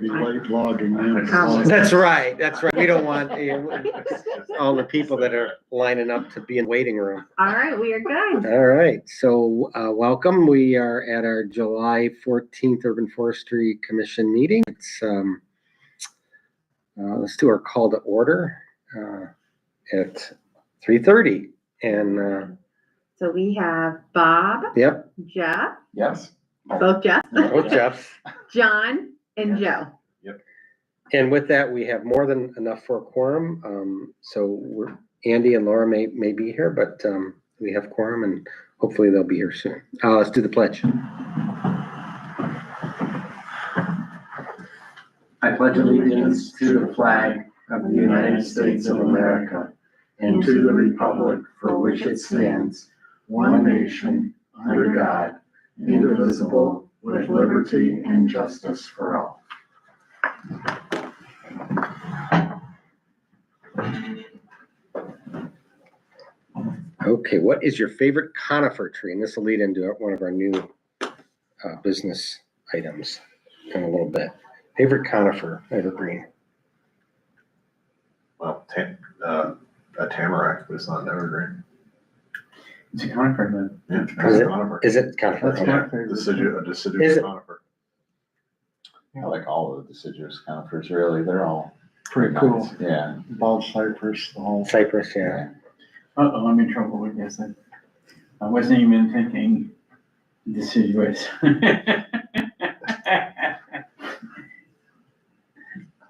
be late logging in. That's right. That's right. We don't want all the people that are lining up to be in the waiting room. All right, we are good. All right. So welcome. We are at our July 14th Urban Forestry Commission meeting. It's let's do our call to order at 3:30. And So we have Bob, yep. Jeff, Yes. both Jeff, Oh, Jeff. John, and Joe. And with that, we have more than enough for a quorum. So Andy and Laura may be here, but we have quorum and hopefully they'll be here soon. Let's do the pledge. I pledge allegiance to the flag of the United States of America and to the republic for which it stands, one nation, under God, indivisible, with liberty and justice for all. Okay, what is your favorite conifer tree? And this will lead into one of our new business items in a little bit. Favorite conifer, evergreen. Well, a tamarack, but it's not an evergreen. It's a conifer Yeah, Is it's it? a conifer. Is it conifer? That's Okay. my A favorite. deciduous Is it? conifer. I like all of the deciduous conifers, really. They're all Pretty cool. nice. Yeah. Bald cypress, the whole. Cypress, yeah. Uh-oh, I'm in trouble with this. I wasn't even thinking deciduous.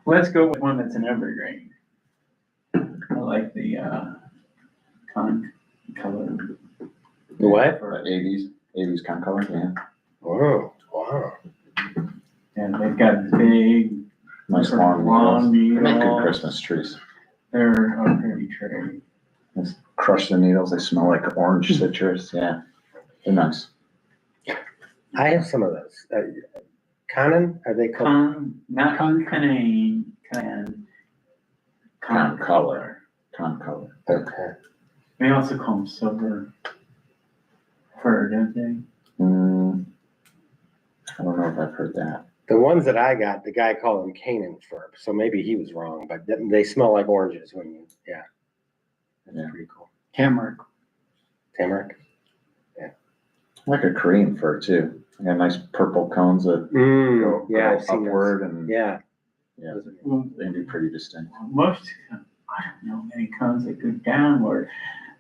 Let's go with one that's an evergreen. I like the con color. The what? The 80s concolor, yeah. Whoa, wow. And they've got big, Nice sort of long needles. They make good needles. Christmas trees. They're a pretty tree. Just crush the needles. They smell like orange citrus. Yeah. They're nice. I have some of those. Conan, are they called? Not canane, Concolor. Concolor. Okay. They also call them silver fir, don't they? I don't know if I've heard that. The ones that I got, the guy called them Canaan fir, so maybe he was wrong, but they smell like oranges when you, yeah. That's Yeah. pretty cool. Tamarack. Tamarack? I like a Korean fir too. They got nice purple cones that go Yeah, I've seen upward those. and Yeah. yeah, Well, they can be pretty distinct. most, I don't know many cones that go downward,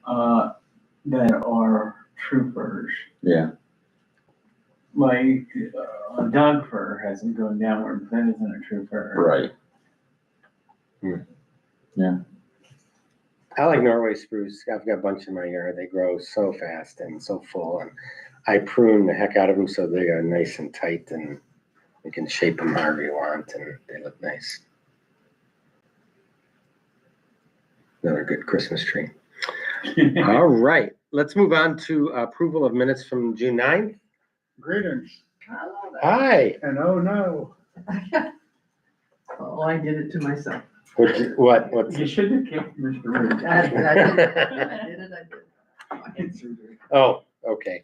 that are true firs. Yeah. Like, a dog fir hasn't gone downward, but that isn't a true fir. Right. I like Norway spruce. I've got a bunch in my yard. They grow so fast and so full, and I prune the heck out of them so they are nice and tight, and you can shape them however you want, and they look nice. Another good Christmas tree. All right, let's move on to approval of minutes from June 9th. Greetings. Hi. And oh no. Oh, I did it to myself. What's You should have kicked Mr. Root. I did it. Oh, okay.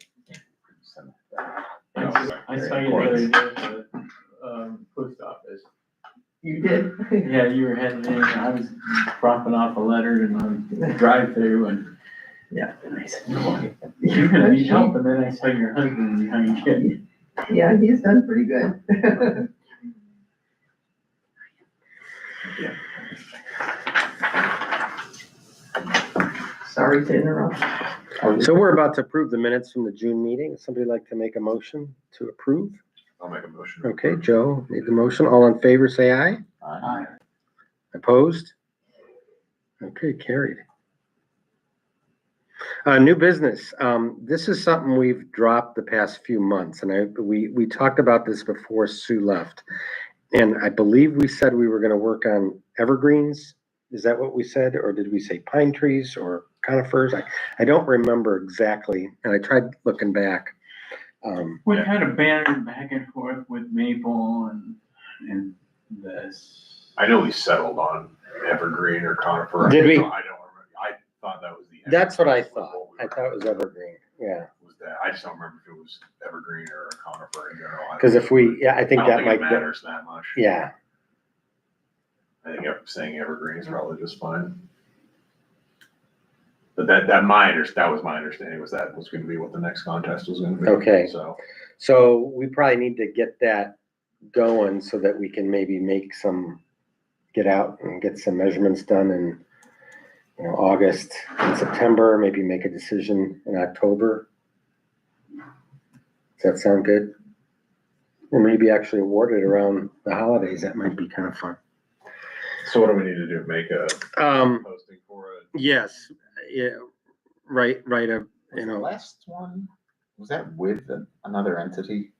I saw you the other day at the post office. You did? Yeah, you were heading in, I was dropping off a letter in the drive-through and. Yeah. And I said, no, you're gonna need help, and then I saw your husband behind you. Yeah, he's done pretty good. Sorry to interrupt. So we're about to approve the minutes from the June meeting. Would somebody like to make a motion to approve? I'll make a motion. Okay, Joe made the motion. All in favor, say aye. Aye. Opposed? Okay, carried. New business. This is something we've dropped the past few months, and we talked about this before Sue left. And I believe we said we were going to work on evergreens. Is that what we said, or did we say pine trees or conifers? I don't remember exactly, and I tried looking back. We kind of bantered back and forth with maple and this. I know we settled on evergreen or conifer. Did we? I don't remember. I thought that was the. That's what I evergreen was thought. what we I thought it was were- evergreen. Yeah. Was that? I just don't remember if it was evergreen or a conifer in general. Because if we, yeah, I think I don't that think might it be. matters that much. Yeah, I think saying evergreen is probably just fine. But that was my understanding was that was gonna be what the next contest was gonna be. Okay. So, we probably need to get that going so that we can maybe get out and get some measurements done in, August and September, maybe make a decision in October. Does that sound good? Or maybe actually award it around the holidays. That might be kind of fun. so what do we need to do? Make a posting for it? Yes, yeah, right, Was the last one, was that with another entity?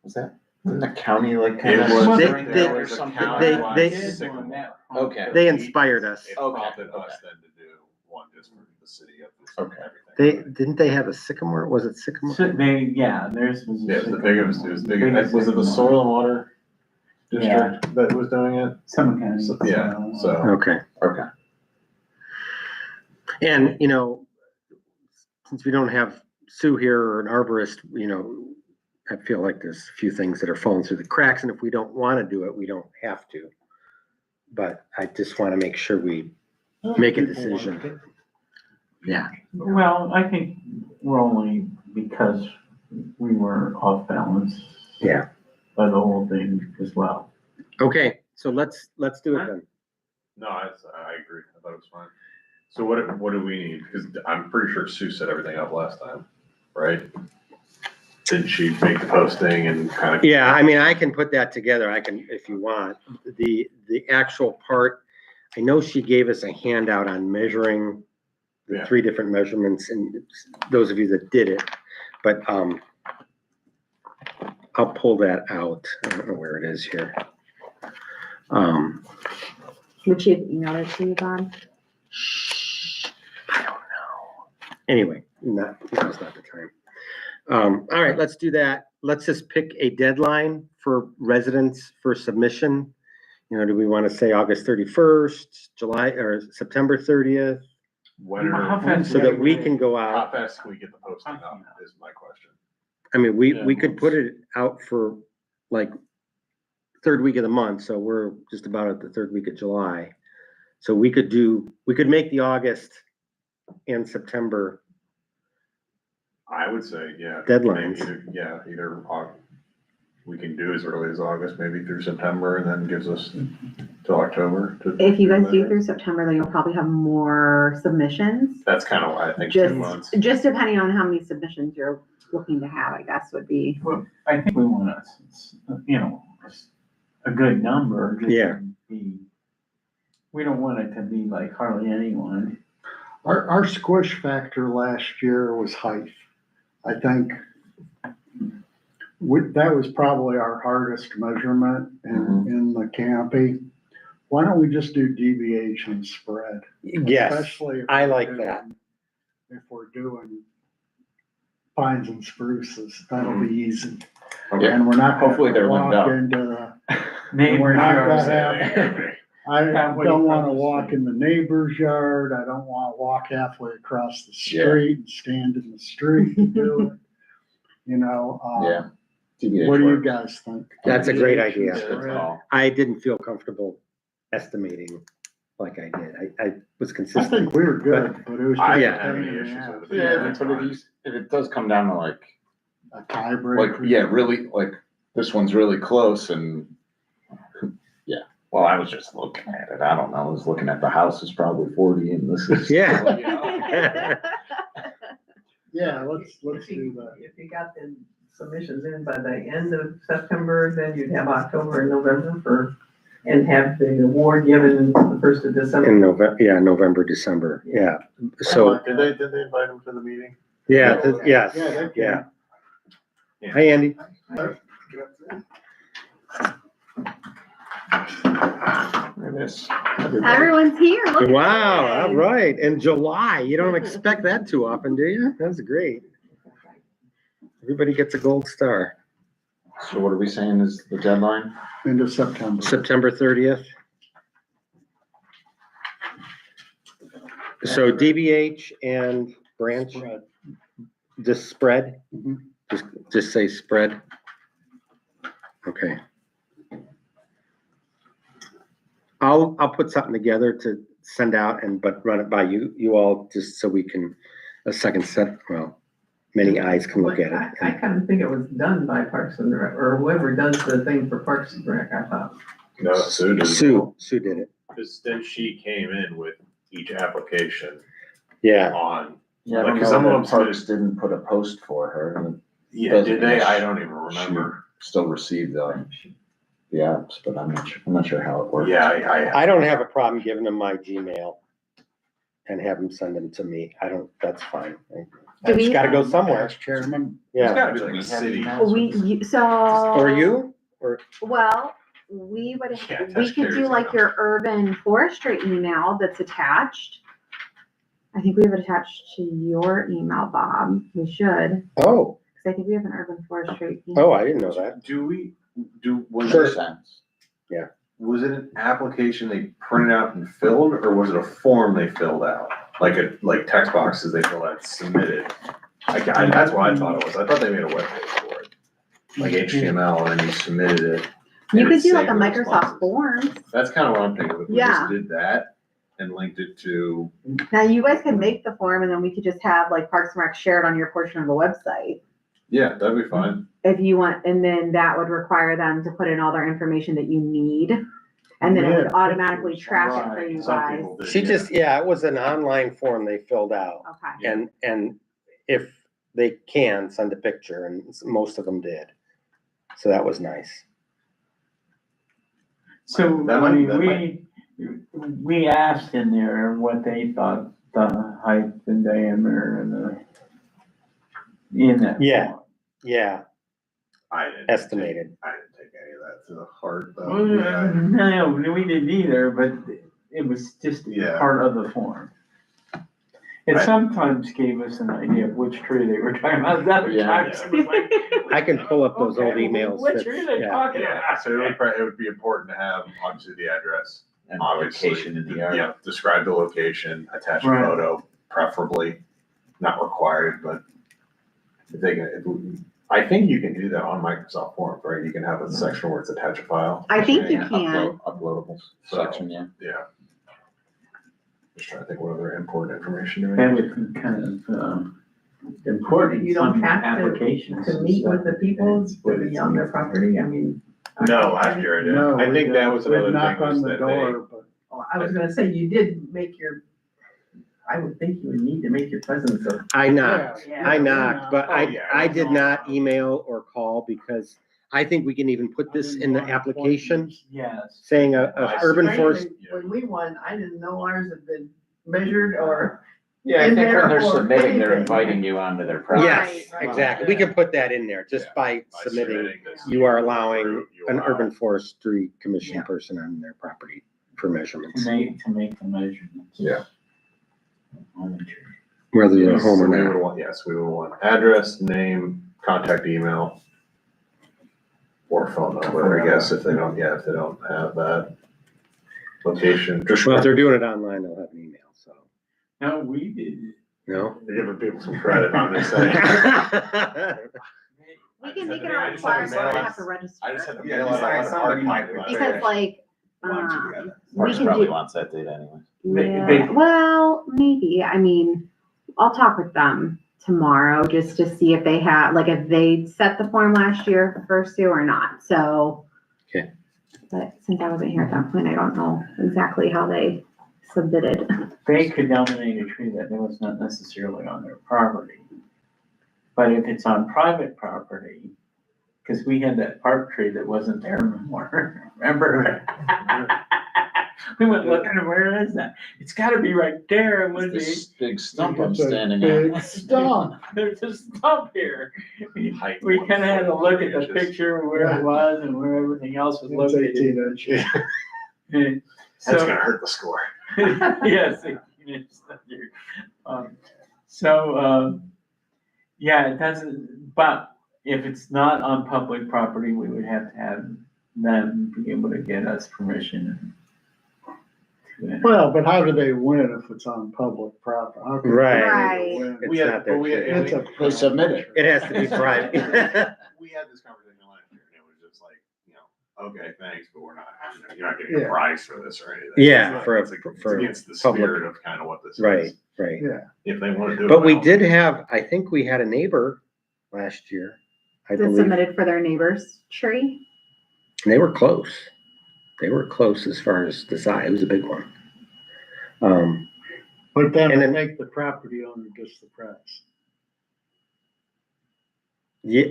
Was that, didn't the county like kind It of? was, sponsoring they- that or was a something? countywide they- sycamore. Okay. They inspired us. It Okay, prompted us okay. then to do one just for the city of this, Okay. everything. Didn't they have a sycamore? Was it sycamore? Theirs was. Yeah, it was the biggest, it was big. Was it the soil and water district that was doing it? Some kind So, of. yeah, so. Okay. Okay. And, since we don't have Sue here or an arborist, I feel like there's a few things that are falling through the cracks, and if we don't want to do it, we don't have to. But I just want to make sure we make a decision. Yeah. Well, I think we're only because we were off balance. Yeah. By the whole thing as well. Okay, so let's do it then. No, I agree. I thought it was fine. So what do we need? Because I'm pretty sure Sue set everything up last time, right? Didn't she make the posting and kind of? Yeah, I mean, I can put that together. I can, if you want. The actual part, I know she gave us a handout on measuring the Yeah. 3 different measurements, and those of you that did it, but I'll pull that out. I don't know where it is here. Would she have emailed it to you, Bob? I don't know. Anyway, now's not the time. All right, let's do that. Let's just pick a deadline for residents for submission. Do we want to say August 31st, July, or September 30th? How fast So that we can go How out. fast can we get the posting up is my question. I mean, we could put it out for like 3rd week of the month, so we're just about at the 3rd week of July. So we could make the August and September I would say, yeah. deadlines. Either we can do as early as August, maybe through September, and then gives us till October. If you guys do through September, then you'll probably have more submissions. That's kind of why I think 2 Just, months. just depending on how many submissions you're looking to have, I guess would be. Well, I think we want a good number. just Yeah. to we don't want it to be like hardly anyone. Our squish factor last year was height. I think that was probably our hardest measurement in the canopy. Why don't we just do deviation spread? Yes, Especially if I we're like doing- that. If we're doing pines and spruces, that'll be easy. Okay. And we're not gonna Hopefully they're limbed walk up. into Neighbor We're not yours. gonna have- I Halfway don't wanna across the walk street. in the neighbor's yard, I don't wanna walk halfway across the Yeah. street and stand in the street and do it. Yeah. TBH What do you works. guys think? That's a great idea. Deviation Good spread. call. I didn't feel comfortable estimating like I did. I was I consistent. think we were good, but it was. I just didn't a have pain any in the issues ass. with it. Yeah, but if it does come down to like, A tiebreaker. really, like, this one's really close and, yeah, well, I was just looking at it. I don't know. I was looking at the house is probably 40 and this is. Yeah. you know? Yeah, let's If do you- that. If you got the submissions in by the end of September, then you'd have October and November and have the award given the 1st of December. In November, December, yeah. So, Did they invite him to the meeting? yes, Yeah, they yeah. Yeah. Hi, Andy. There it is. Everyone's here. Look at Wow, you all guys. right. In July, you don't expect that too often, do you? That's great. Everybody gets a gold star. So what are we saying is the deadline? End of September. September 30th. So DBH and branch, Spread. just spread? Mhm. Just say spread? Okay. I'll put something together to send out but run it by you all, just so we can, a second set, well, many eyes can look at I it. kind of think it was done by Parks and Rec, or whoever does the thing for Parks and Rec, I thought. No, Sue did. Sue did it. Because then she came in with each application Yeah. on. Yeah, I don't Because some of know them that Parks didn't put a post for her, and Yeah, did they? I don't even remember. still received the apps, but I'm not sure how it works. Yeah, I don't have a problem giving them my Gmail and have them send them to me. that's fine. Do It's we- gotta go somewhere. Past chairman, There's Yeah. gotta be like a city. So. Or you? Well, we would, Yeah, we that's could do curious. like your urban forestry email that's attached. I think we have it attached to your email, Bob. We should, Oh, because I think we have an urban forestry. email. oh, I didn't know that. Was Makes it, sense. was it an application they printed out and filled, or was it a form they filled out? Like text boxes they filled out, submitted? That's what I thought it was. I thought they made a webpage for it. Like HTML, and then you submitted it. You and could it do like a saved the Microsoft responses. Forms. That's kind of what I'm thinking. If we Yeah. just did that and linked it to, Now, you guys could make the form and then we could just have like Parks and Rec shared on your portion of the website. yeah, that'd be fine. If you want, and then that would require them to put in all their information that you need. And then it would Yeah, automatically pictures. track it for Right. you Some guys. people did, She yeah. just, it was an online form they filled out. Okay. And if they can, send a picture, and most of them did. So that was nice. So, That I might- mean, we asked in there what they thought the height and diameter and in that. Yeah. form. Yeah, I didn't. estimated. I didn't take any of that to the heart, though. Well, Yeah. no, we didn't either, but it was just Yeah. part of the form. It Right. sometimes gave us an idea of which tree they were talking about, other Yeah. times it was like. I can pull up those old okay, emails. What that's- tree are they yeah. talking Yeah, about? so it would be important to have, obviously, the address. And Obviously, location in the yard. Yeah, describe the location, attach a Right. photo, preferably, not required, but if they can, I think you can do that on Microsoft Forms, right? You can have a section where it's attach a file. I think you Yeah, can. Uploadable So- section, yeah. Yeah. Just trying to think what other important information do we That need? would be kind of, important. You don't some have applications To and meet stuff. with the people to be on their property, I mean. No, last year I did. no. I think that was we'd another knock thing was on the that they, door, but Oh, I was gonna say, you did make your, I would think you would need to make your presence of. I knocked, Yeah. I knocked, but Oh, yeah. I did not email or call, because I think we can even put this in the application, Yes. saying a urban forest. When we won, I didn't know ours had been measured or. Yeah, I In think when there they're or submitting, they're anything. inviting you onto their property. Yes, Right. exactly. We can put that in there, just Yeah, by by submitting, this, you are allowing you an allow- urban forestry commission Yeah. person on their property for measurements, To make the measurements. Yeah. On the tree. whether they're Yes, home or we not. would want, yes, we would want address, name, contact email, or phone number, I guess, if they don't have that. Location, just Well, if they're doing it online, they'll have an email, so, No, we did. no? giving people some credit, I'm just saying. We can make it on a flyer, so they don't have to register. I just had to Yeah, mail just it like out somebody on might- archive. Because like, Bunch we together. Parks can probably do, wants that data anyway. They- yeah, well, maybe, I mean, I'll talk with them tomorrow just to see if they have, like, if they set the form last year for Sue or not, so. Okay. But since I wasn't here at that point, I don't know exactly how they submitted. They could nominate a tree that was not necessarily on their property. But if it's on private property, because we had that park tree that wasn't there anymore, remember? We went looking, where is that? It's gotta be right there, it would be. This big stump I'm It's a standing big on. stump. There's a stump here. Height We kinda had to look at the 1 foot, 2 inches. picture where it was and where everything else was It's located. 18 inches. That's So, gonna hurt the score. yes. Yeah, it doesn't, but if it's not on public property, we would have to have them be able to get us permission. to- Well, but how do they win if it's on public property? How can they Right. win? It's We had- not their but we had- tree. It's a They submit it. It has to be private. We had this conversation last year, and it was just like, okay, thanks, but we're not, you're not getting a Yeah. price for this or anything. Yeah, It's against the public- spirit of kind of what this is. Right, right. Yeah, If they want to do it. But we by all did means. have, I think we had a neighbor last year, I That believe, submitted for their neighbor's tree. and they were close. They were close as far as the size, it was a big one. but then And I then- think the property owner gets the price. Yeah.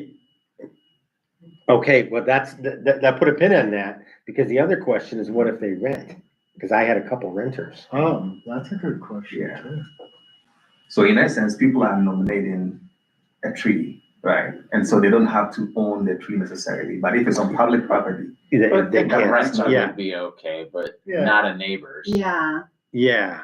Okay, well, that put a pin on that, because the other question is, what if they rent? Because I had a couple renters. Oh, that's a good question Yeah. too. So in essence, people are nominating a tree, right? And so they don't have to own the tree necessarily, but if it's on public property, They But they the can't, renter yeah, would be okay, but Yeah. not a neighbor's. Yeah. yeah.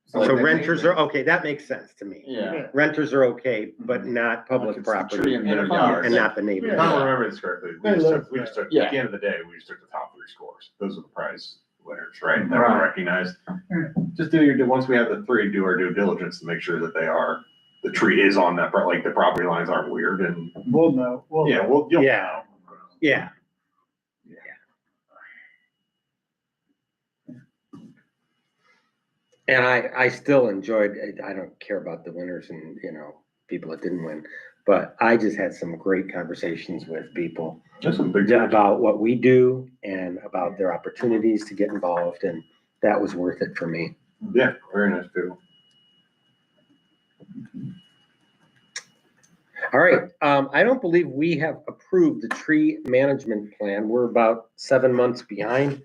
So like the renters are, neighbors- okay, that makes sense to me. Yeah. Renters are okay, but not Like public it's the tree property in their And if I'm- yard. and not the neighbors. If I don't remember this correctly, we They just live took, we just took, Yeah. at the end of the day, we just took the top 3 scores. Those are the prize winners, right? That Right. were recognized. Just once we have the 3, do our due diligence to make sure that the tree is on that, like the property lines aren't weird and, We'll know, yeah, well, you'll Yeah. know. Yeah. And I still enjoyed, I don't care about the winners and, people that didn't win, but I just had some great conversations with people That's some big. about what we do and about their opportunities to get involved, and that was worth it for me. Yeah, very nice people. All right, I don't believe we have approved the tree management plan. We're about 7 months behind.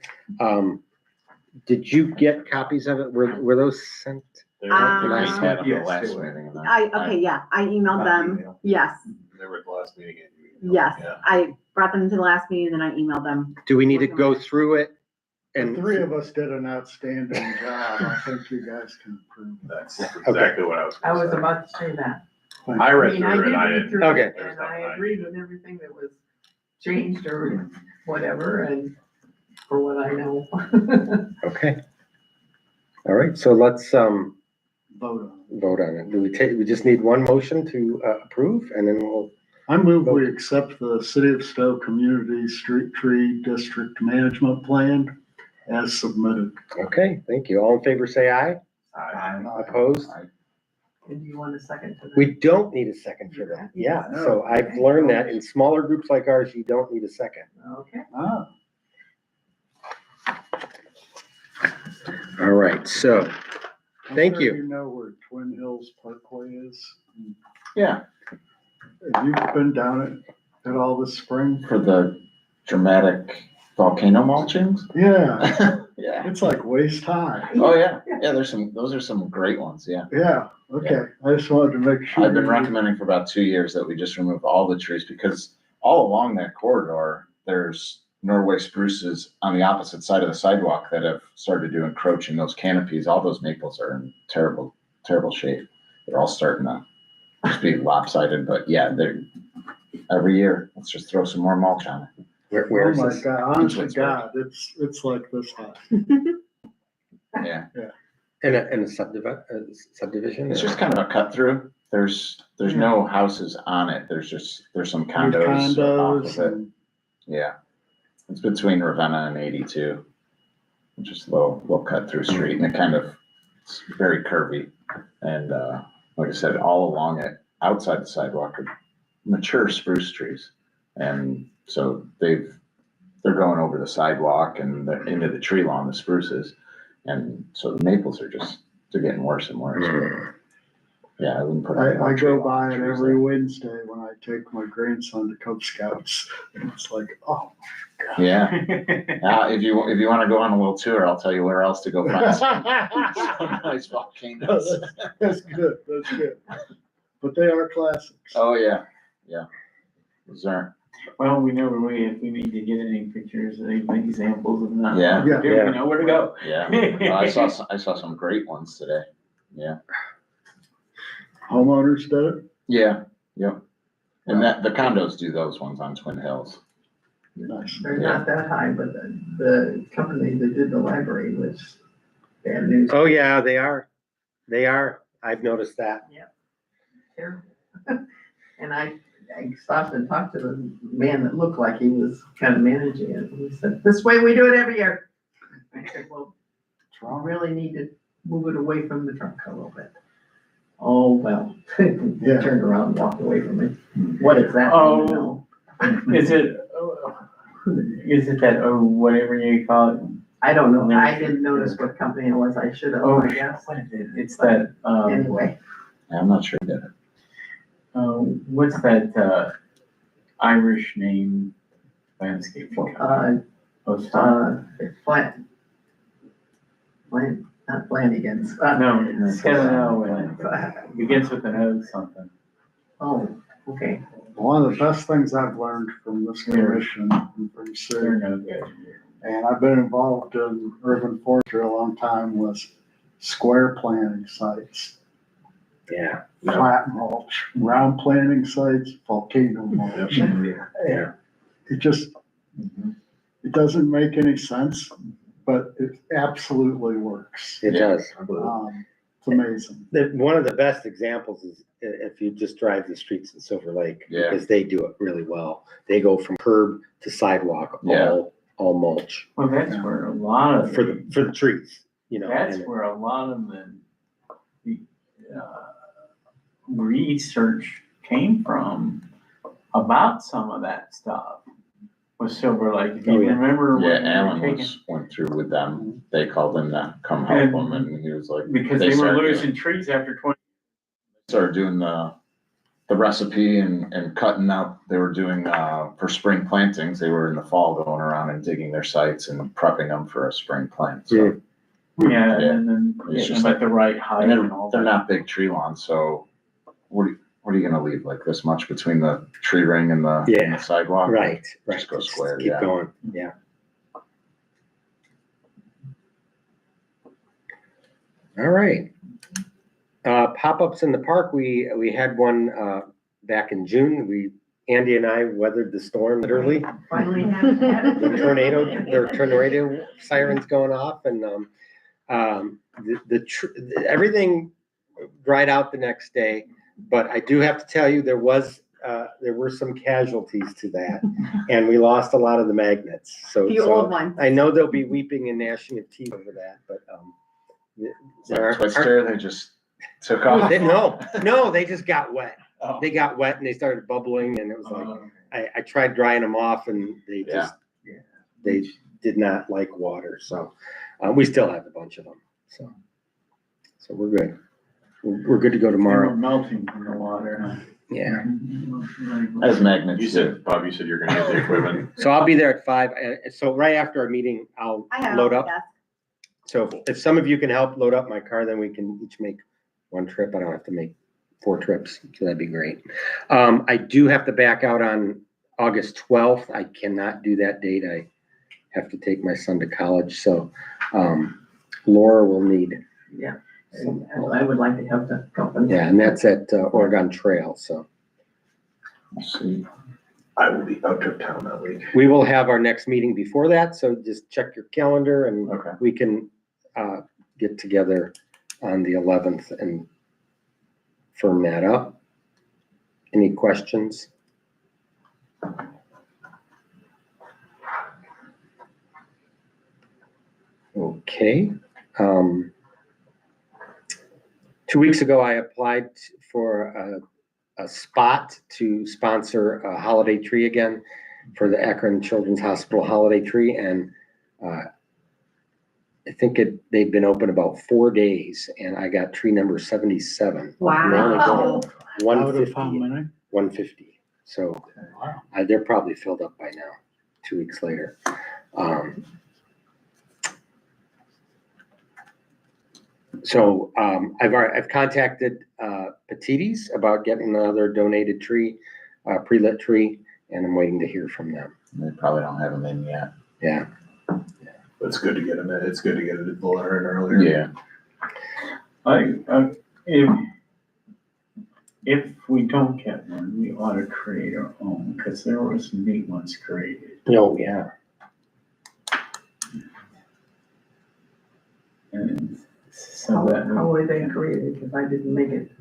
Did you get copies of it? Were those sent? They I were, think we had them the Yes, last they were. meeting. and then Okay, yeah, I emailed By them. email. Yes, they were at the last meeting. and you- yes. Yeah. I brought them to the last meeting and then I emailed them. Do we need to go through it? the And 3 of us did an outstanding job. I think you guys can approve that. That's exactly what I was I gonna was say. about to say that. I read mean, I through it, did I read didn't. through Okay. it, and I agreed with everything that was changed or whatever, and for what I know. Okay. All right, so let's Vote on it. vote on it. We just need one motion to approve, and then we'll, I move we accept the City of Stowe Community Street Tree District Management Plan as submitted. okay, thank you. All in favor, say aye. Opposed? And do you want a second to that? We don't need a second for that. Yeah, so I've learned that in smaller groups like ours, you don't need a second. Okay. Ah, All right, so, I'm Thank sure you. You know where Twin Hills Parkway is? Yeah, Have you been down it at all this spring? for the dramatic volcano mulchings. Yeah, Yeah. it's like waist high. Oh, yeah. Yeah, those are some great ones, yeah. Yeah, okay. I just wanted to make sure. I've been recommending for about 2 years that we just remove all the trees because all along that corridor, there's Norway spruces on the opposite side of the sidewalk that have started to encroach in those canopies. All those maples are in terrible, terrible shape. They're all starting to just be lopsided, but yeah, every year, let's just throw some more mulch on it. where Oh is my this? God, honest to It's God, it's like this high. Yeah, In a subdivision? it's just kind of a cut through. There's no houses on it. There's some There's condos off condos of it. and, Yeah, it's between Ravenna and 82. Just a little cut through street, and it's very curvy. And like I said, all along it, outside the sidewalk are mature spruce trees. And so they're going over the sidewalk and they're into the tree lawn, the spruces. And so the maples are they're getting worse and worse. Yeah, I wouldn't put. any more I tree go lawn by it trees every there. Wednesday when I take my grandson to Cub Scouts. And it's like, oh. Yeah. If you want to go on a little tour, I'll tell you where else to go find some nice volcanoes. That's good, that's good. But they are classics. Oh, yeah, yeah. Those aren't, Well, we know if we need to get any pictures, any examples of that. Yeah. Yeah. We know where to go. yeah. Well, I saw some great ones today. Yeah. Homeowners did it? Yeah, yep. And the condos do those ones on Twin Hills. Nice. They're not that high, but the company that did the library was bad news. Oh, yeah, they are. They are. I've noticed that. Terrible. And I stopped and talked to the man that looked like he was kind of managing it. And he said, this way we do it every year. I said, well, I really need to move it away from the truck a little bit. Oh, well, he Yeah. turned around and walked away from me. What is that? Oh. No. Is it that, or whatever you call it? I don't know. I didn't notice what company it was. I should have, Oh, I guess. what is it? It's that, Anyway, I'm not sure that. what's that, Irish name landscape? it's not Flanagan's. No, it's got an O in it. Begins with an O something. Oh, okay. One of the best things I've learned from this commission and from They're Sue, no good. and I've been involved in urban forestry a long time, was square planting sites. Yeah. Flat mulch, round planting sites, volcano mulch. Yeah. It just, it doesn't make any sense, but it absolutely works. It does. It's amazing. One of the best examples is if you just drive the streets in Silver Lake, Yeah. because they do it really well. They go from curb to sidewalk, Yeah. all mulch Well, that's where a lot of. for the trees, you know. That's and- where a lot of the research came from about some of that stuff was Silver Lake. If you Oh, yeah. remember Yeah, when we Alan were taking, went through with them. They called him to come help him and he was like, because they they were started losing trees after 20. started doing the recipe and cutting out, they were doing, for spring plantings, they were in the fall going around and digging their sites and prepping them for a spring plant, so. Yeah, Yeah. and then It's getting just them at the right height And and all they're that. not big tree lawns, so what are you gonna leave, like this much between the tree ring and the Yeah. sidewalk? Right. Just go square, Keep yeah. going, yeah. All right. Pop-ups in the park, we had one, back in June. Andy and I weathered the storm literally. Finally had it. The tornado sirens going off and, everything dried out the next day. But I do have to tell you, there were some casualties to that, and we lost a lot of the magnets. So The old ones. I know they'll be weeping and gnashing of teeth over that, but Like Twister, they just took off. no, they just got wet. Oh. They got wet and they started bubbling, and it was like I tried drying them off, and they just they did not like water. So we still have a bunch of them. So we're good. We're good to go They were tomorrow. melting from the water, huh? Yeah. As magnets, You said, Bob, you said you're gonna get the equipment. So I'll be there at 5. So right after our meeting, I'll I have load it, up. yes. So if some of you can help load up my car, then we can each make one trip. I don't have to make 4 trips, so that'd be great. I do have to back out on August 12th. I cannot do that date. I have to take my son to college, so Laura will need. Yeah, and I would like to have the company. Yeah, and that's at Oregon Trail, so. let's see. I will be out of town that week. We will have our next meeting before that, so just check your calendar and Okay. we can get together on the 11th and firm that up. Any questions? Okay. 2 weeks ago, I applied for a spot to sponsor a holiday tree again for the Akron Children's Hospital holiday tree, and I think they've been open about 4 days, and I got tree number 77. Wow. They're only going Out of how 150. many? 150. So they're probably filled up by now, 2 weeks later. So I've contacted Petites about getting another donated tree, pre-lit tree, and I'm waiting to hear from them. They probably don't have them in yet. Yeah. It's good to get them in. It's good to get the letter in earlier. Yeah. If we don't get one, we ought to create our own, because there were some neat ones created. Oh, yeah. And so How that, were they created? Because I didn't make it.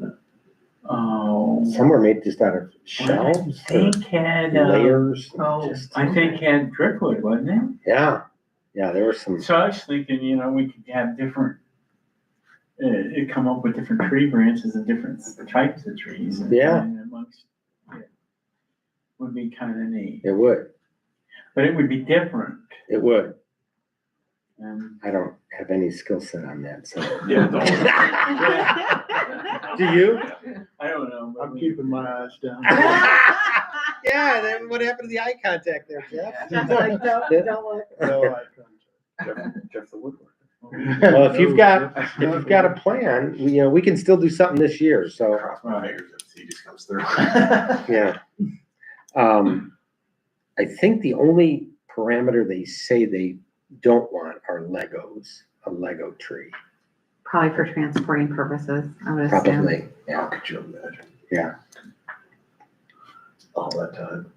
oh, Some were made just out of shelves I or think had, layers. Oh, just- I think had driftwood, wasn't it? Yeah, yeah, there were some, So I was thinking, we could have different, come up with different tree branches and different types of trees. Yeah. and amongst it. Would be kind of neat, it would, but it would be different. it would. And I don't have any skill set on that, so. Yeah, don't. Do you? I don't know. but I'm we- keeping my eyes down. Yeah, then what happened to the eye contact there, Jeff? Just like, don't look. No eye Jeff the woodworker. contact. Well, if you've got a plan, we can still do something this year, so, Cross my fingers if he just comes through. yeah. I think the only parameter they say they don't want are Legos, a Lego tree, Probably for transporting purposes, I would assume. probably, How yeah, could you imagine? yeah. All that time.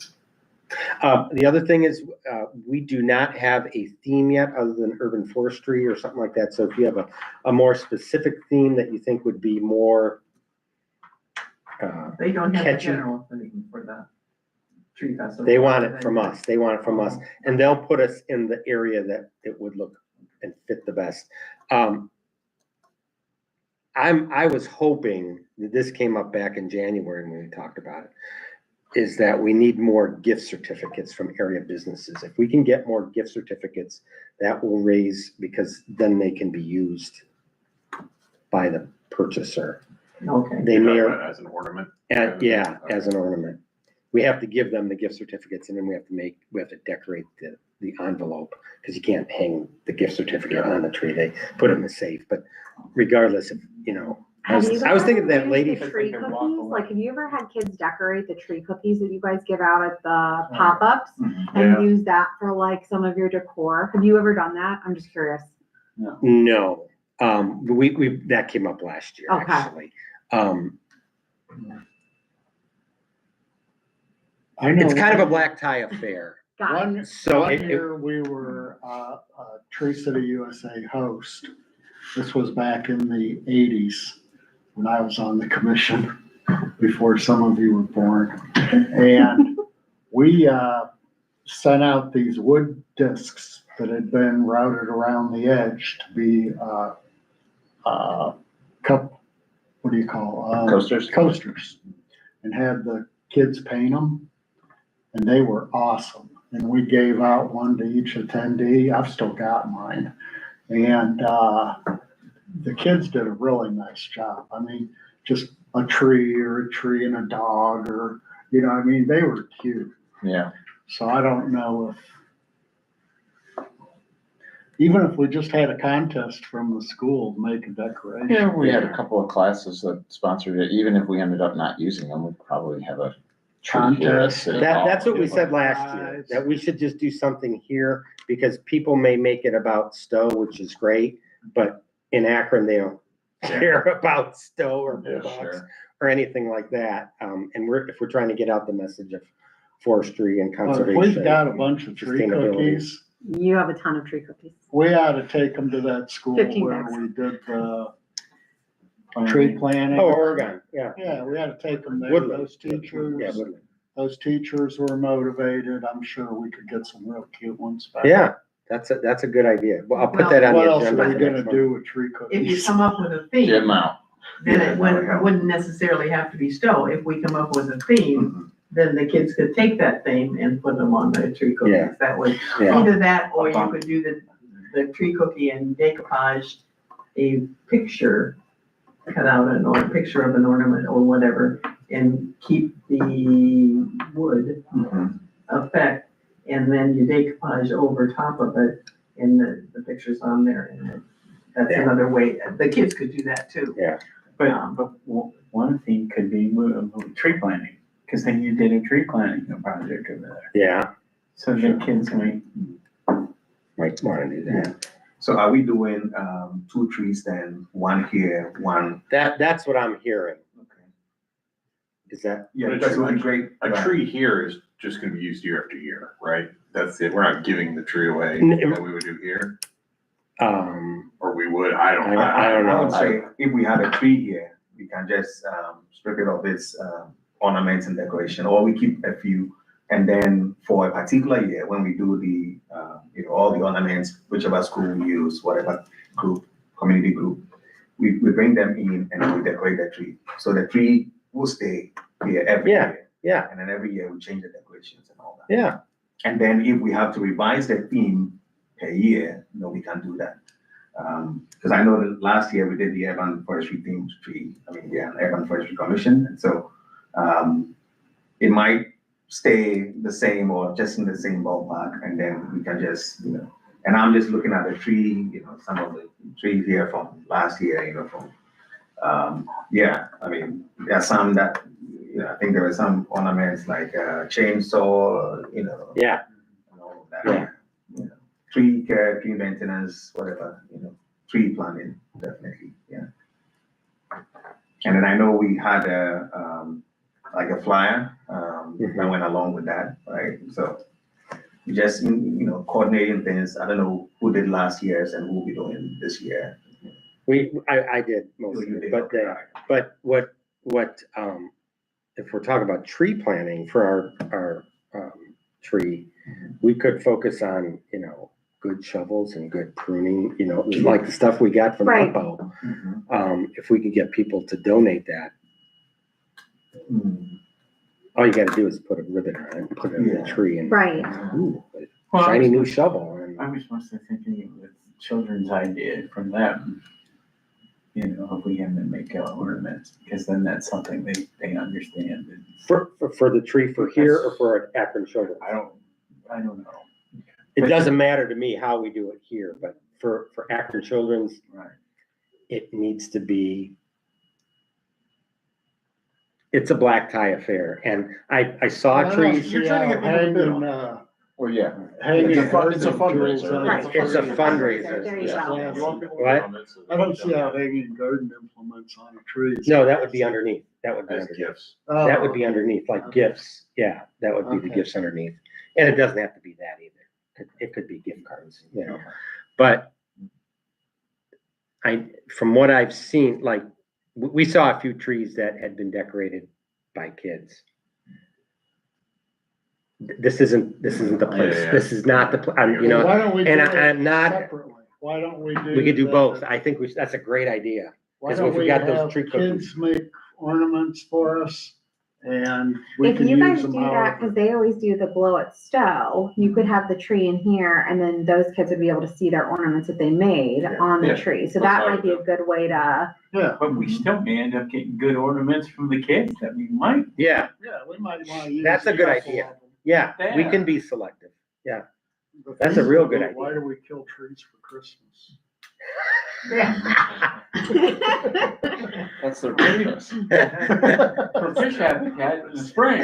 The other thing is, we do not have a theme yet other than urban forestry or something like that. So if you have a more specific theme that you think would be more, They don't have a Catchy. general thing for the tree festival. they want it from us, and they'll put us in the area that it would look and fit the best. I was hoping that this came up back in January when we talked about it, is that we need more gift certificates from area businesses. If we can get more gift certificates, that will raise, because then they can be used by the purchaser. Okay. They may, or, As an ornament. yeah, as an ornament. We have to give them the gift certificates, and then we have to decorate the envelope, because you can't hang the gift certificate on the tree. They put it in the safe, but regardless of, I Have you was guys thinking of that used lady. the tree They can walk cookies? away. Like, have you ever had kids decorate the tree cookies that you guys give out at the pop-ups Yeah. and use that for like some of your decor? Have you ever done that? I'm just curious. No, we that came up last year, Okay. actually. I know. It's kind of a black tie affair. Got it. One, So one it- year we were, Tree City USA host. This was back in the 80s when I was on the commission, before some of you were born. And we, sent out these wood discs that had been routed around the edge to be, what do you call? Coasters? Coasters. And had the kids paint them. And they were awesome. And we gave out one to each attendee. I've still got mine. And the kids did a really nice job. I mean, just a tree and a dog or, they were cute. Yeah, So I don't know even if we just had a contest from the school to make a decoration. yeah, we had a couple of classes that sponsored it. Even if we ended up not using them, we'd probably have a tree here at Contest. City That's Hall. what we said last year, that we should just do something here, because people may make it about Stowe, which is great, but in Akron, they don't care about Stowe or Yeah, Bulldogs sure. or anything like that. And if we're trying to get out the message of forestry and But if conservation. we've got a bunch of tree sustainability. cookies, You have a ton of tree cookies. we ought to take them to that school 15 where bags. we did the tree planting. Oh, Oregon, yeah. Yeah, we ought to take them there. Woodland. Those teachers, Yeah, Woodland. those teachers were motivated. I'm sure we could get some real cute ones back. Yeah, that's a good idea. Well, I'll put Well, that on What the else agenda. are we for next gonna month. do with tree If you cookies? come up with a Get theme, 'em out. then it wouldn't necessarily have to be Stowe. If we come up with a theme, then the kids could take that theme and put them on the tree Yeah. cookies. That way, Yeah. either that, or you could do the tree cookie and decoupage a picture, cut out a picture of an ornament or whatever, and keep the wood effect, and then you decoupage over top of it, and the picture's on there, and that's Yeah. another way. The kids could do that too. But one thing could be tree planting, because then you did a tree planting project over there. Yeah, So the kids might, might want to do that. So are we doing 2 trees then, one here, one? That's what I'm hearing. Okay. Is that, Yeah, that would be great. A tree here is just gonna be used year after year, right? That's it. We're not giving the tree away N- that we would do here, um, or we would, I don't. I don't I know. would say if we had a tree here, we can just strip it of its ornaments and decoration, or we keep a few. And then for a particular year, when we do the, all the ornaments, whichever school we use, whatever group, community group, we bring them in and we decorate the tree. So the tree will stay here every Yeah. year. Yeah. And then every year we change the decorations and all that. Yeah. And then if we have to revise the theme per year, we can do that. Because I know that last year we did the urban forestry themed tree, urban forestry commission. And so it might stay the same or just in the same ballpark, and then we can just, and I'm just looking at the tree, some of the trees here from last year, there are some that, I think there were some ornaments like chainsaw, Yeah. and all of that. Yeah. Tree care, tree maintenance, whatever, tree planting, definitely, yeah. And then I know we had a flyer that went along with that, right? So just, coordinating things. I don't know who did last year's and who will be doing this year. I did most of You it, did, but okay. but what if we're talking about tree planting for our tree, we could focus on, good shovels and good pruning, like the stuff we got from Right. Uppo. If we could get people to donate that, all you gotta do is put a ribbon on it and put it in the Yeah. tree and Right. ooh, Well, shiny new shovel. And I was mostly thinking with children's idea from them, if we have them make ornaments, because then that's something they understand. And for the tree for here or for Akron children. I don't know. It doesn't matter to me how we do it here, but for Akron Children's, Right. it needs to be, it's a black tie affair. And I saw trees. You're trying to get hanging, Well, yeah. hanging. It's a garden tools fundraiser. on Right. It's a fundraiser. There you Yeah. go. What? I don't see how hanging garden implements on a tree. No, that would be underneath. That would be As underneath. gifts. Oh, That would be underneath, like gifts. Yeah, that would be the Okay. gifts underneath. And it doesn't have to be that either. It could be gift cards, But from what I've seen, like, we saw a few trees that had been decorated by kids. This isn't the place. Yeah. This is not the, Why don't we do and it I'm not, separately? Why don't we do? we could do the- both. I think that's a great idea. Why 'cause don't if we we got those have tree cookies- kids make ornaments for us and we If can you use guys them do that, because however. they always do the blow at Stowe, you could have the tree in here, and then those kids would be able to see their ornaments that they made on the Yeah. tree. So That's that fine might be a good way to. Yeah, But we still may end up getting good ornaments from the kids that we might. Yeah, we might want to use. That's a good couple idea. of them. yeah, we can be selective. But That's a real good Why idea. do we kill trees for Christmas? That's their purpose. For fish habitat in the spring.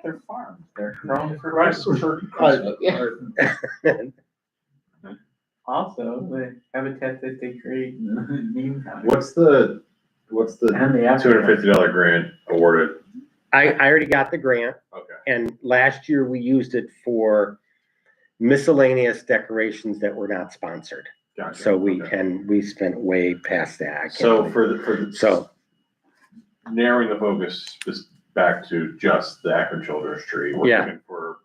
They're farms, they're grown for Christmas. Also, the habitat that they create in the meantime. What's the And the afterlife. $250 grant awarded? I already got the grant, Okay. and last year we used it for miscellaneous decorations that were not sponsored. Gotcha. So Okay. we spent way past that. I can't So believe- for the So, narrowing the focus just back to just the Akron Children's Tree. We're Yeah. looking for,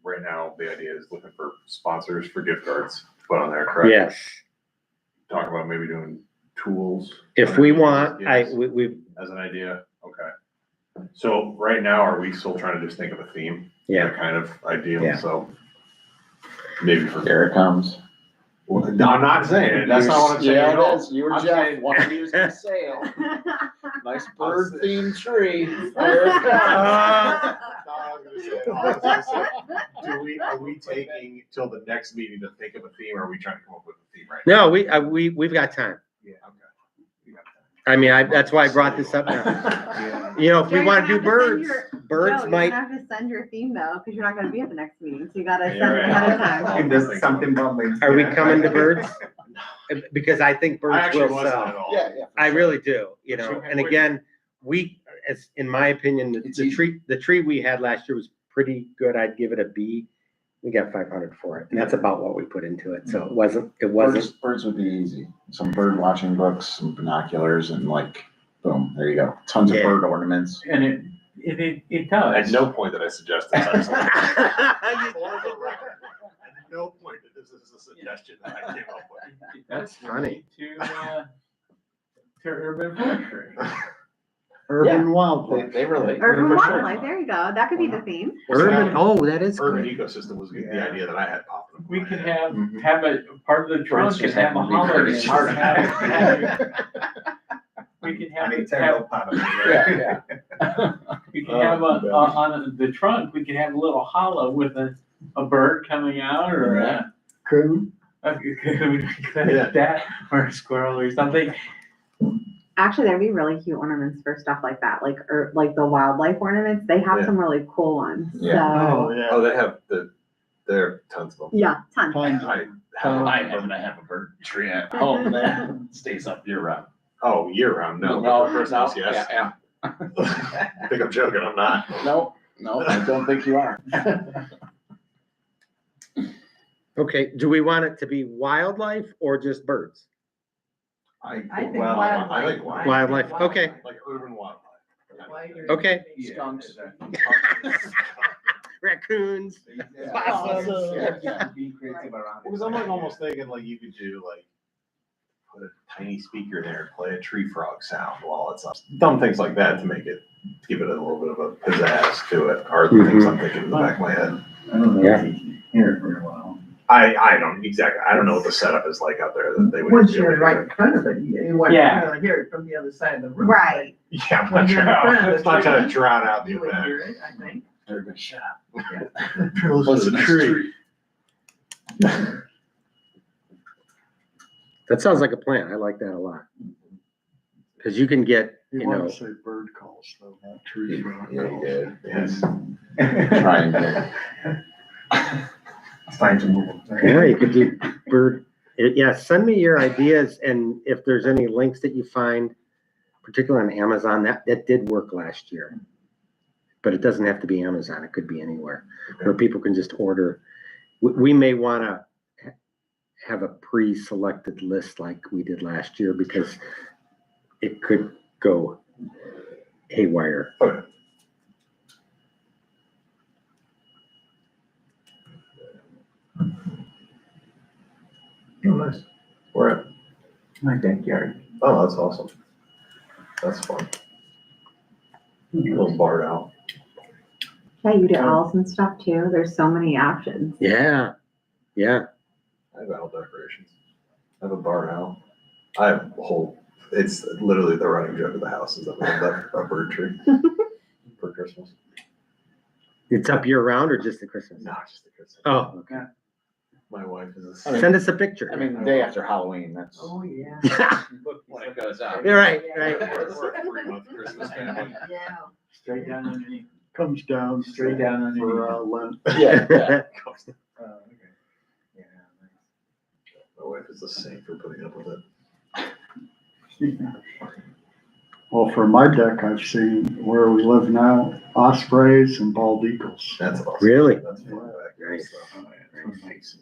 right now, the idea is looking for sponsors for gift cards to put on there, correct? yes, Talk about maybe doing tools. if we want, Yes. we, As an idea, okay. So right now, are we still trying to just think of a theme? Yeah. That kind of ideal, Yeah. so. Maybe for. Here it comes. Well, I'm not saying it, that's not what I'm saying Yeah, at all. it is. You or I'm Jeff, saying- one of you's gonna sail. Nice bird themed tree. No, I was gonna say, are we taking till the next meeting to think of a theme, or are we trying to come up with a theme right now? no, we've got time. Yeah, okay. We got I mean, that's why I brought this up now. that. If we You're want gonna to do have to send birds, your- birds No, might, you're gonna have to send your theme though, because you're not gonna be at the next meeting, so you gotta send Yeah, it right. ahead of time. If there's something bubbling. are we yeah. coming to birds? Because I think I birds actually will wasn't at sell. all. Yeah, yeah. I really do, Sure. and again, in my opinion, It's the tree we had last year was pretty good. I'd give it a B. We got 500 for it, and that's about what we put into it, so it wasn't, Birds would be easy. Some bird watching books, some binoculars, and like, boom, there you go. Tons of Yeah. bird ornaments. And it At does. no point did I suggest this. I was like, You- for the record, at no point that this is a suggestion that I came up with. That's funny. To urban forestry. Urban wildlife. They relate. Urban For sure. wildlife, there you go. That could be the theme. Urban, oh, that is Urban good. ecosystem was the idea that I had popped up. We in my could head. have a part of the trunk and just have a happen to be hollow. very in it. smart We could I have, mean, terrible part of it. Yeah, we could have on the trunk, we could have a little hollow with a bird coming out or a, Coon. that, or a squirrel or something. Actually, there'd be really cute ornaments for stuff like that, like the wildlife ornaments. They have Yeah. some really cool ones. Yeah. Oh, So, yeah. Oh, they have there are tons of them. yeah, tons. Tons. I I have a bird tree at home that stays up year round. Oh, year round, no, but for Christmas, yes. Yeah, I think I'm joking, I'm not. No, I don't think you are. Okay, do we want it to be wildlife or just birds? I think well, wildlife. I like wildlife. Wildlife, okay. Like urban wildlife. Okay. Skunks. Raccoons. Yeah. Be creative around it. Because I'm like almost thinking like you could do like, put a tiny speaker there and play a tree frog sound while it's up. Dumb things like that to make it, give it a little bit of a pizzazz to it, are the things I'm thinking in the back of my head. I don't know Yeah. if you can hear it very well. I don't, exactly, I don't know what the setup is like out there that they would. Once be able you're to right do in front of it, you want Yeah. to hear it from the other side of the room. Right. it. Yeah, I'm When not you're in front of trying, the it's not trying to tree, drown out the You would effect. hear it, I think. Everybody shut up. Listen to the tree. That sounds like a plan. I like that a lot. Because you can get, You you want know, to say bird calls, though, not tree frog Yeah, you calls. did. Yes. Trying to. It's time to move on. yeah, you could do bird. Yeah, send me your ideas and if there's any links that you find, particularly on Amazon, that did work last year. But it doesn't have to be Amazon. It could be anywhere where people can just order. We may want to have a pre-selected list like we did last year because it could go haywire. Okay. Oh, nice. Where at? My backyard. Oh, that's awesome. That's fun. A little barred out. Yeah, you do owls and stuff too. There's so many options. Yeah, yeah. I have owl decorations. I have a barred owl. I have a whole, it's literally the running joke of the house is that we have a bird tree for Christmas. It's up year round or just at Christmas? No, just the Christmas. Oh, okay. My wife is a. I mean- Send us a picture. I mean, the day after Halloween, that's Oh, yeah. when it goes out. You're right, right. We're a 3-month Christmas family. Yeah. Straight down underneath. Comes down. Straight down underneath. For, Lent. Yeah, yeah. Oh, okay. Yeah, My wife is a saint for putting up with it. Well, for my deck, I've seen where we live now, ospreys and bald eagles. That's awesome. Really? That's fun. Nice. nice.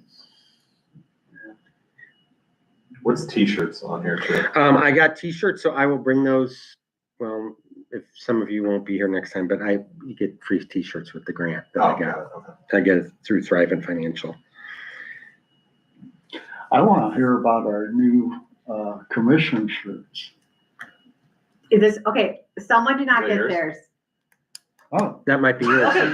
What's t-shirts on here too? I got t-shirts, so I will bring those. Well, if some of you won't be here next time, but you get free t-shirts with the grant that Oh, I got. got it, okay. I get it through Thrive and Financial. I want to hear about our new commission shirts. Is this, okay, someone did not Is that get yours? theirs. Oh, That might be yours. Okay. There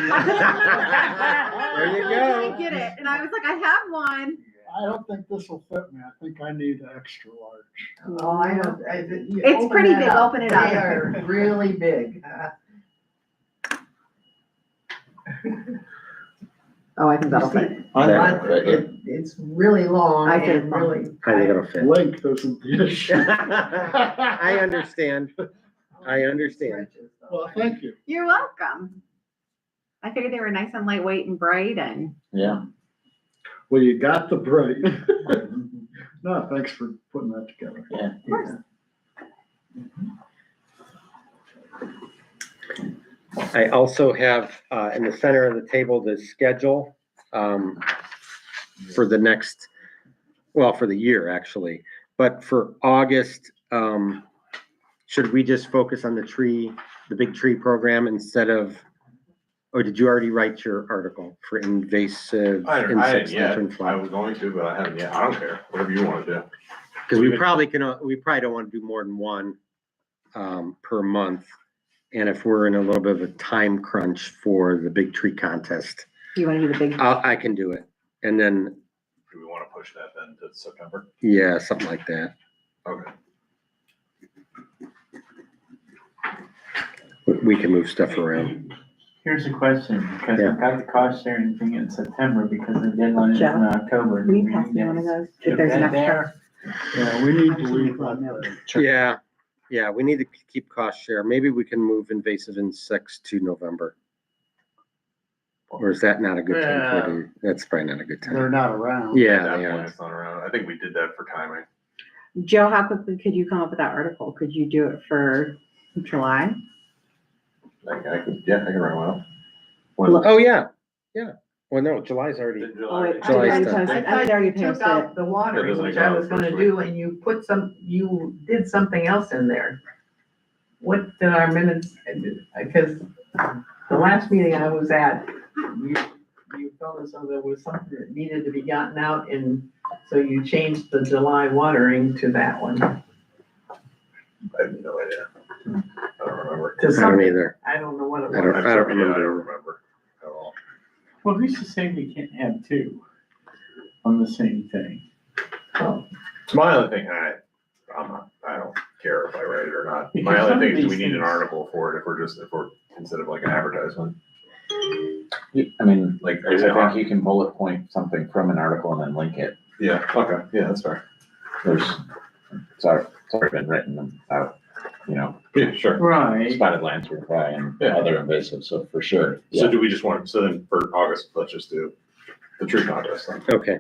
you I go. didn't get it, and I was like, I have one. I don't think this will fit me. I think I need an extra large. Oh, I don't, you It's open pretty that big. up. Open it up. They are really big. Oh, I think that'll fit. It's really long I think and so. really. I think it'll fit. Length isn't the issue. I understand. I understand. Well, thank you. You're welcome. I figured they were nice and lightweight and bright and Yeah. Well, you got the break. No, thanks for putting that together. Yeah. of course. I also have in the center of the table the schedule for the next, well, for the year, actually. But for August, should we just focus on the big tree program instead of, or did you already write your article for invasive I didn't insects? yet. lantern I fly? was going to, but I haven't yet. I don't care. Whatever you want to do. Because we probably don't want to do more than one per month. And if we're in a little bit of a time crunch for the big tree contest, You want to do the big? I can do it. And then, Do we want to push that then to September? yeah, something like that. Okay. We can move stuff around. Here's a question, because Yeah. I've got the cost sharing thing in September because the deadline is in Jeff, October. Will you pass me one of those? If there's an extra. Yeah, we need to leave that. Yeah, we need to keep cost share. Maybe we can move invasive insects to November. Or is that not a good time for it? That's probably not a good They're time. not around. Yeah, At that they point, are. it's not around. I think we did that for timing. Joe, how quickly could you come up with that article? Could you do it for July? I can run well. Oh, yeah. Well, no, July's already, Oh, wait, July's I done. already posted, I already took posted out it. the watering, It doesn't which go I out was gonna first do, and you did something else in there. What did our minutes, because the last meeting I was at, you told us there was something that needed to be gotten out, and so you changed the July watering to that one. I have no idea. I don't remember. To I don't something, either. I don't know what it I don't- was. I don't remember. remember at all. Well, who's to say we can't have two on the same thing? It's my other thing. I don't care if I write it or not. Because My some other of thing is these we need an things- article for it if we're instead of like an advertisement. I mean, Like, I think you can bullet point something from an article and then link it. Yeah, okay, yeah, that's fair. It's already been written out, Yeah, sure. Right. spotted lantern fly and Yeah. other invasive, so for sure. So Yeah. do we just want, so then for August, let's just do the tree contest then? Okay.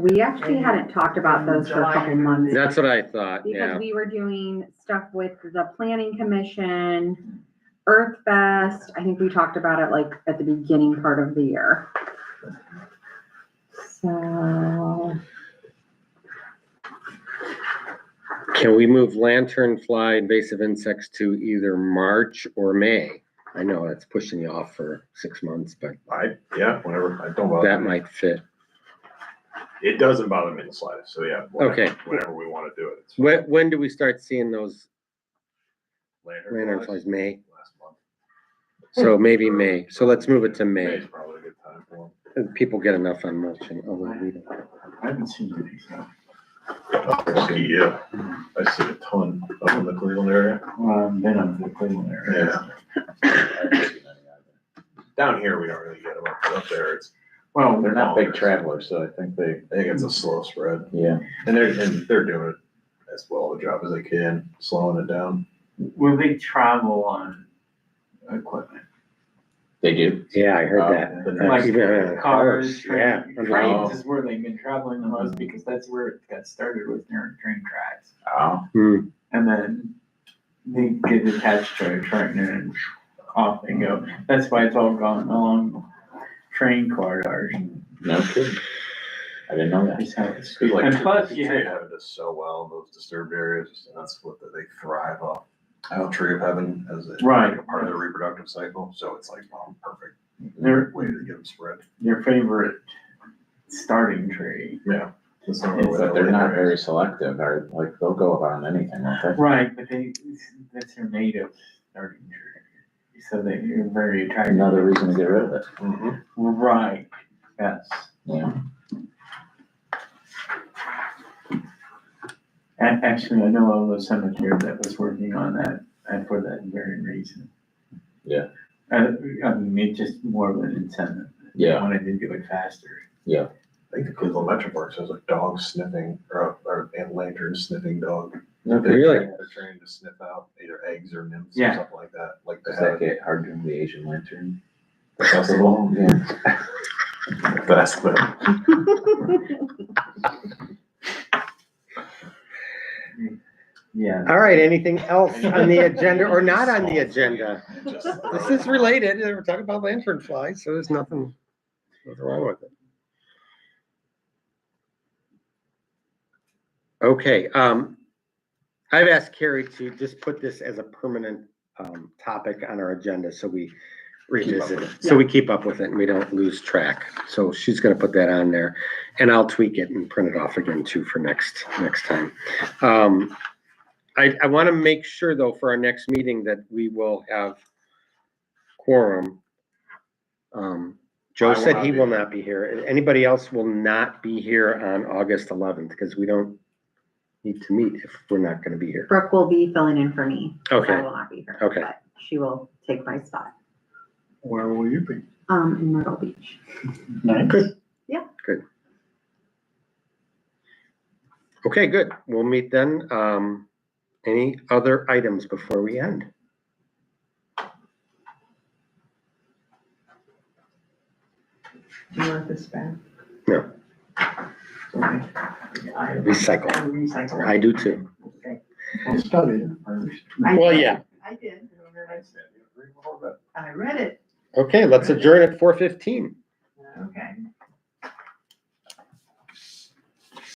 We actually hadn't talked about those for a couple months. That's what I thought, Because yeah. we were doing stuff with the planning commission, Earth Fest. I think we talked about it like at the beginning part of the year. So, Can we move lanternfly invasive insects to either March or May? I know that's pushing you off for 6 months, but Whatever, I don't bother. that might fit. It doesn't bother me in the slightest, so yeah. whatever- Okay. Whenever we wanna do it. it's fine. When do we start seeing those Lantern lanternflies? May? Last month. So maybe May. So let's move it to May. May's probably a good time for them. People get enough on mulching, although we don't. I haven't seen any, so. Lucky you. I see a ton up in the Cleveland area. Well, I've been up to the Cleveland area. Yeah. Down here, we don't really get them up there. Well, They're not big travelers, so I think I think it's a slow spread. yeah. And they're doing it as well of a job as they can, slowing it down. will they travel on equipment? They do. Yeah, I heard Oh, that. Like Even, cars, yeah. trains is where they've been traveling the most because that's where it got started with near train tracks. Oh, Hmm. And then they get attached to a train and off they go. That's why it's all gone along train corridors. no kidding. I didn't know that. That's how it's. Cause like, And plus the you tree have, heaven does so well in those disturbed areas, and that's what they thrive off. Tree of heaven as a Right. part of their reproductive cycle, so it's like, perfect their, way to get them spread. their favorite starting tree. Yeah. That's not It's- really But they're not very selective, or like they'll go on anything, won't they? Right, but that's their native starting tree. So they're very attractive. Another reason to get rid of it. Mhm. Right, yes. Yeah. And actually, I know of a cemetery that was working on that, and for that very reason. Yeah. I mean, it's just more of an incentive. They Yeah. wanted to do it faster. I think the Cleveland Metro Parks has a dog sniffing, and lantern sniffing dog. Really? They're trained to sniff out either eggs or nymphs or Yeah. something like that, like they Does that have get hard during the Asian lantern? festival. Yeah. That's the. Yeah. All right, anything else on the agenda or not on the agenda? This is related. We're talking about lanternflies, so there's nothing wrong with it. Okay, I've asked Carrie to just put this as a permanent topic on our agenda, so we revisit it, so we keep up with it and we don't lose track. So she's gonna put that on there, and I'll tweak it and print it off again too for next time. I want to make sure though, for our next meeting, that we will have quorum. Joe I will said not he be will here. not be here. Anybody else will not be here on August 11th, because we don't need to meet if we're not gonna be here. Brooke will be filling in for me. 'Cause Okay. I will not be here. Okay. But she will take my spot, Where will you be? in Myrtle Beach. Nice. Good. Yeah. Good. Okay, good. We'll meet then. Any other items before we end? Do you want this back? No. Okay. Recycle. Recycle. I do too. Okay. I'll study it first. Well, yeah. I did. I read it. Okay, let's adjourn at 4:15.